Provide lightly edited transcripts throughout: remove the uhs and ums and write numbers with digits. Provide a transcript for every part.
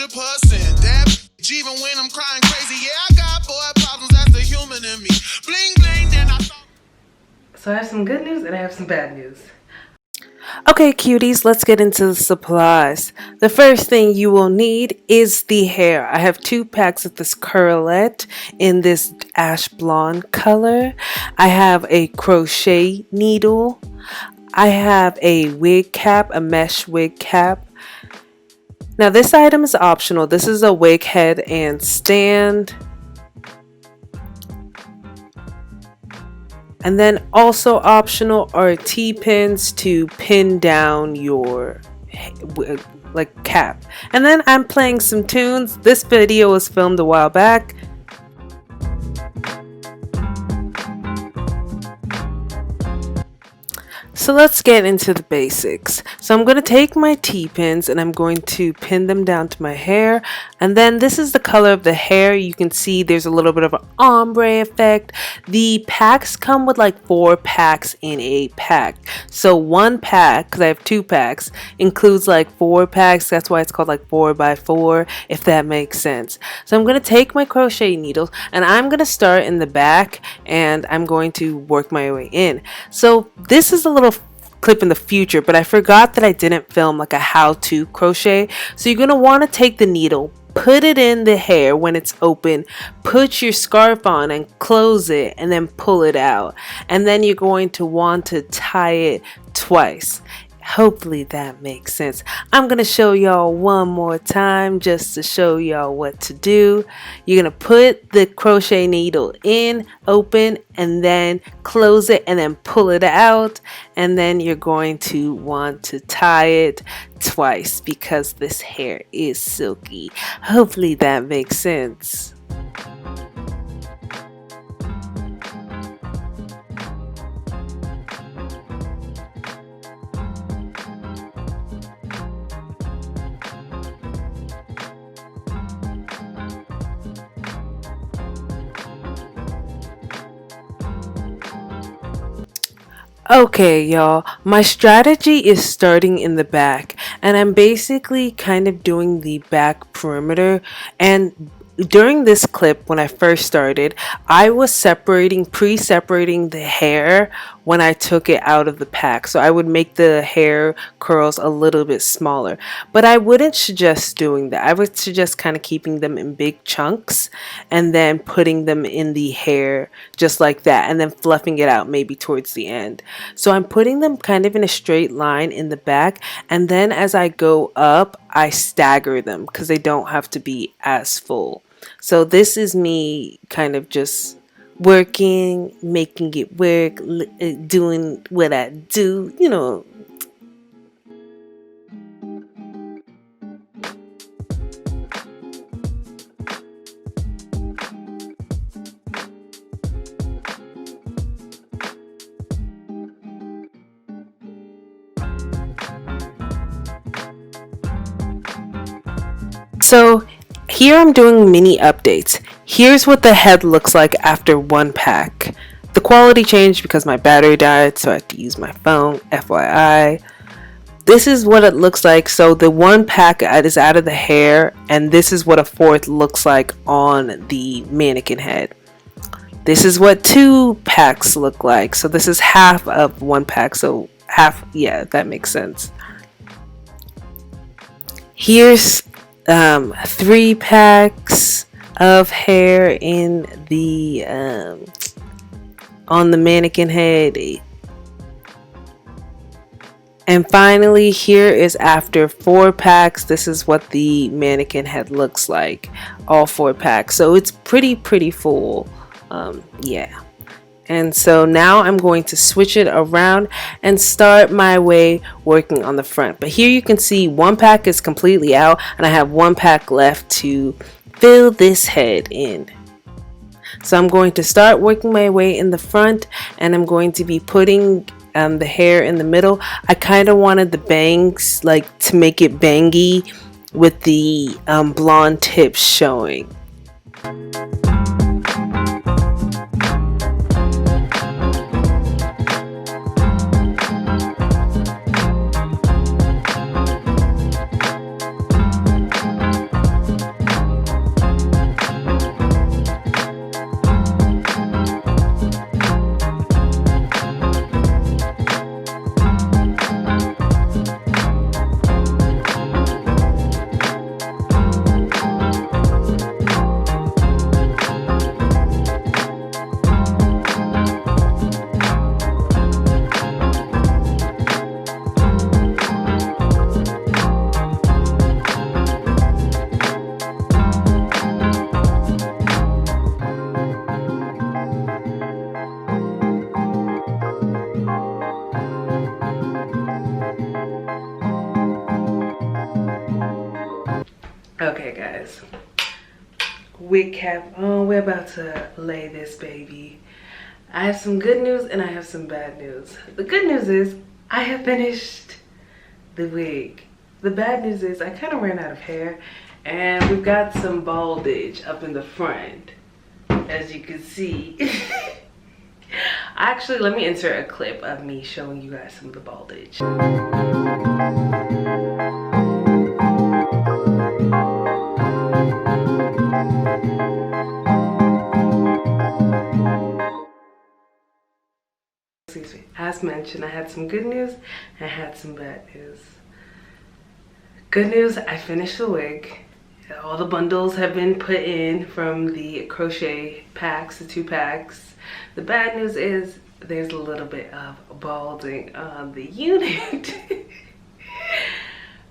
100%. That bitch, even when I'm crying crazy, yeah, I got boy problems. That's the human in me. Bling bling, then I thought. So I have some good news and I have some bad news. Okay, cuties, let's get into the supplies. The first thing you will need is the hair. I have 2 packs of this curlette in this ash blonde color. I have a crochet needle. I have a wig cap, a mesh wig cap. Now this item is optional. This is a wig head and stand. And then also optional are T-pins to pin down your like cap. And then I'm playing some tunes. This video was filmed a while back. So let's get into the basics. So I'm going to take my T-pins and I'm going to pin them down to my hair. And then this is the color of the hair. You can see there's a little bit of an ombre effect. The packs come with like 4 packs in a pack. So one pack, because I have 2 packs, includes like 4 packs. That's why it's called like 4x4, if that makes sense. So I'm going to take my crochet needles and I'm going to start in the back and I'm going to work my way in. So this is a little clip in the future, but I forgot that I didn't film like a how-to crochet. So you're going to want to take the needle, put it in the hair when it's open, put your scarf on and close it, and then pull it out. And then you're going to want to tie it twice. Hopefully that makes sense. I'm going to show y'all one more time just to show y'all what to do. You're going to put the crochet needle in, open, and then close it and then pull it out. And then you're going to want to tie it twice because this hair is silky. Hopefully that makes sense. Okay, y'all, my strategy is starting in the back, and I'm basically kind of doing the back perimeter. And during this clip, when I first started, I was pre-separating the hair when I took it out of the pack. So I would make the hair curls a little bit smaller. But I wouldn't suggest doing that. I would suggest kind of keeping them in big chunks and then putting them in the hair just like that and then fluffing it out maybe towards the end. So I'm putting them kind of in a straight line in the back, and then as I go up, I stagger them because they don't have to be as full. So this is me kind of just working, making it work, doing what I do, you know. So here I'm doing mini updates. Here's what the head looks like after one pack. The quality changed because my battery died, so I had to use my phone, FYI. This is what it looks like. So the one pack is out of the hair, and this is what a fourth looks like on the mannequin head. This is what 2 packs look like. So this is half of 1 pack, so half, yeah, that makes sense. Here's 3 packs of hair in the on the mannequin head. And finally, here is after 4 packs. This is what the mannequin head looks like, all 4 packs. So it's pretty full. Yeah. And so now I'm going to switch it around and start my way working on the front. But here you can see 1 pack is completely out and I have 1 pack left to fill this head in. So I'm going to start working my way in the front, and I'm going to be putting the hair in the middle. I kind of wanted the bangs like to make it bangy with the blonde tips showing. Okay guys, wig cap on. We're about to lay this baby. I have some good news and I have some bad news. The good news is I have finished the wig. The bad news is I kind of ran out of hair and we've got some baldage up in the front, as you can see. Actually, let me insert a clip of me showing you guys some of the baldage. Excuse me. As mentioned, I had some good news and I had some bad news. Good news, I finished the wig. All the bundles have been put in from the crochet packs, the 2 packs. The bad news is there's a little bit of balding on the unit.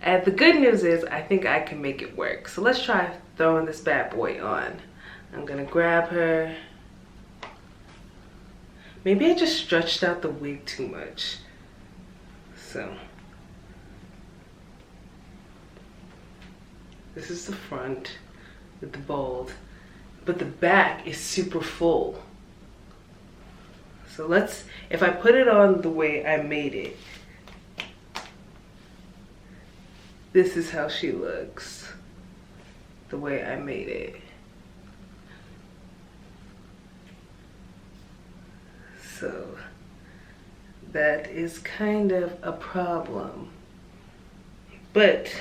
And the good news is I think I can make it work. So let's try throwing this bad boy on. I'm gonna grab her. Maybe I just stretched out the wig too much. So this is the front with the bald, but the back is super full. So let's, if I put it on the way I made it, this is how she looks, the way I made it. So that is kind of a problem, but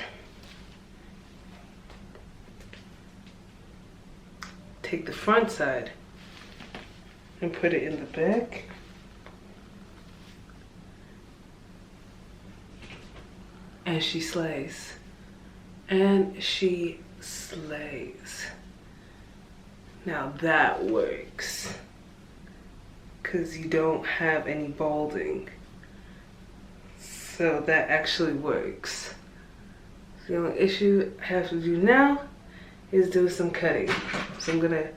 take the front side and put it in the back. And she slays. And she slays. Now that works, because you don't have any balding. So that actually works. The only issue I have to do now is do some cutting. So I'm gonna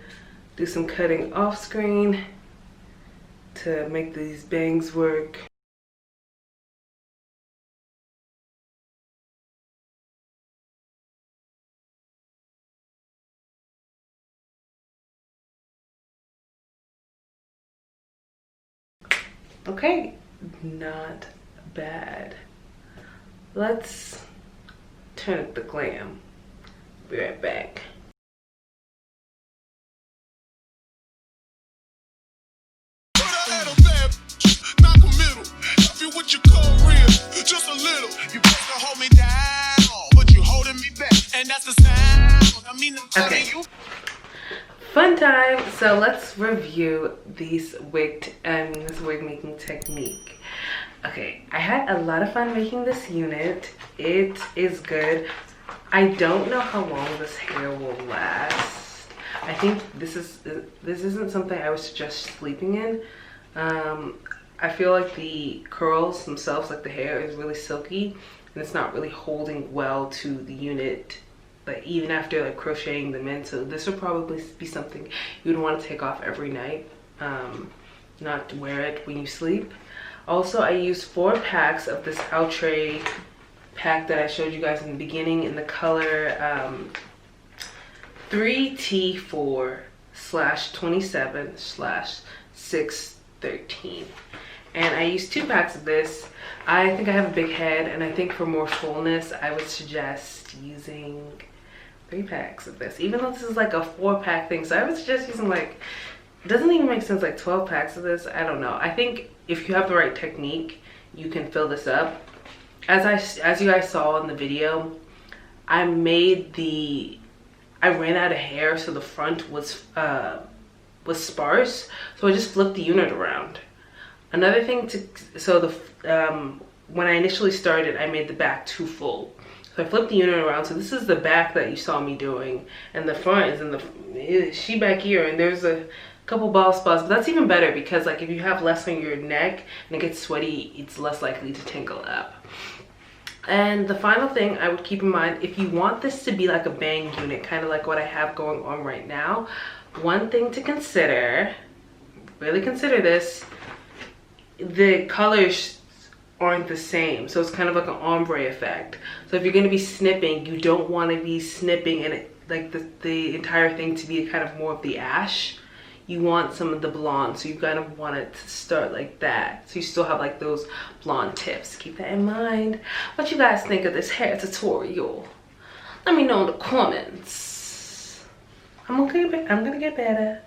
do some cutting off screen to make these bangs work. Okay, not bad. Let's turn up the glam. Be right back. With your career, just a little. You supposed to hold me down, but you holding me back, and that's the sound. I mean, okay. Fun time. So let's review this wig making technique. Okay, I had a lot of fun making this unit. It is good. I don't know how long this hair will last. I think this isn't something I would suggest sleeping in. I feel like the curls themselves, like the hair, is really silky and it's not really holding well to the unit, like even after like crocheting them in. So this would probably be something you would want to take off every night, not to wear it when you sleep. Also, I used 4 packs of this Outre pack that I showed you guys in the beginning in the color 3T4/27/613. And I used 2 packs of this. I think I have a big head, and I think for more fullness, I would suggest using 3 packs of this. Even though this is like a 4-pack thing, so I would suggest using like, it doesn't even make sense, like 12 packs of this. I don't know. I think if you have the right technique, you can fill this up. As you guys saw in the video, I ran out of hair, so the front was sparse, so I just flipped the unit around. Another thing when I initially started, I made the back too full. So I flipped the unit around. So this is the back that you saw me doing, and the front is she back here, and there's a couple bald spots, but that's even better because like if you have less on your neck and it gets sweaty, it's less likely to tangle up. And the final thing I would keep in mind, if you want this to be like a bang unit, kind of like what I have going on right now, one thing to consider, really consider this, the colors aren't the same. So it's kind of like an ombre effect. So if you're going to be snipping, you don't want to be snipping and like the entire thing to be kind of more of the ash. You want some of the blonde, so you kind of want it to start like that. So you still have like those blonde tips. Keep that in mind. What you guys think of this hair tutorial? Let me know in the comments. I'm gonna get better.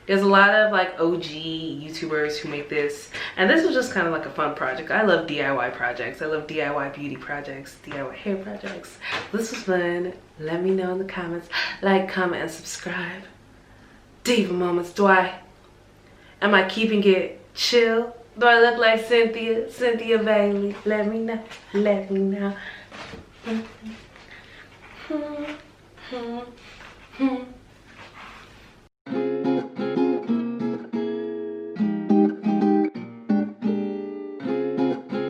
There's a lot of like OG YouTubers who make this, and this was just kind of like a fun project. I love DIY projects. I love DIY beauty projects, DIY hair projects. This was fun. Let me know in the comments. Like, comment, and subscribe. Diva moments. Am I keeping it chill? Do I look like Cynthia Bailey? Let me know. Let me know.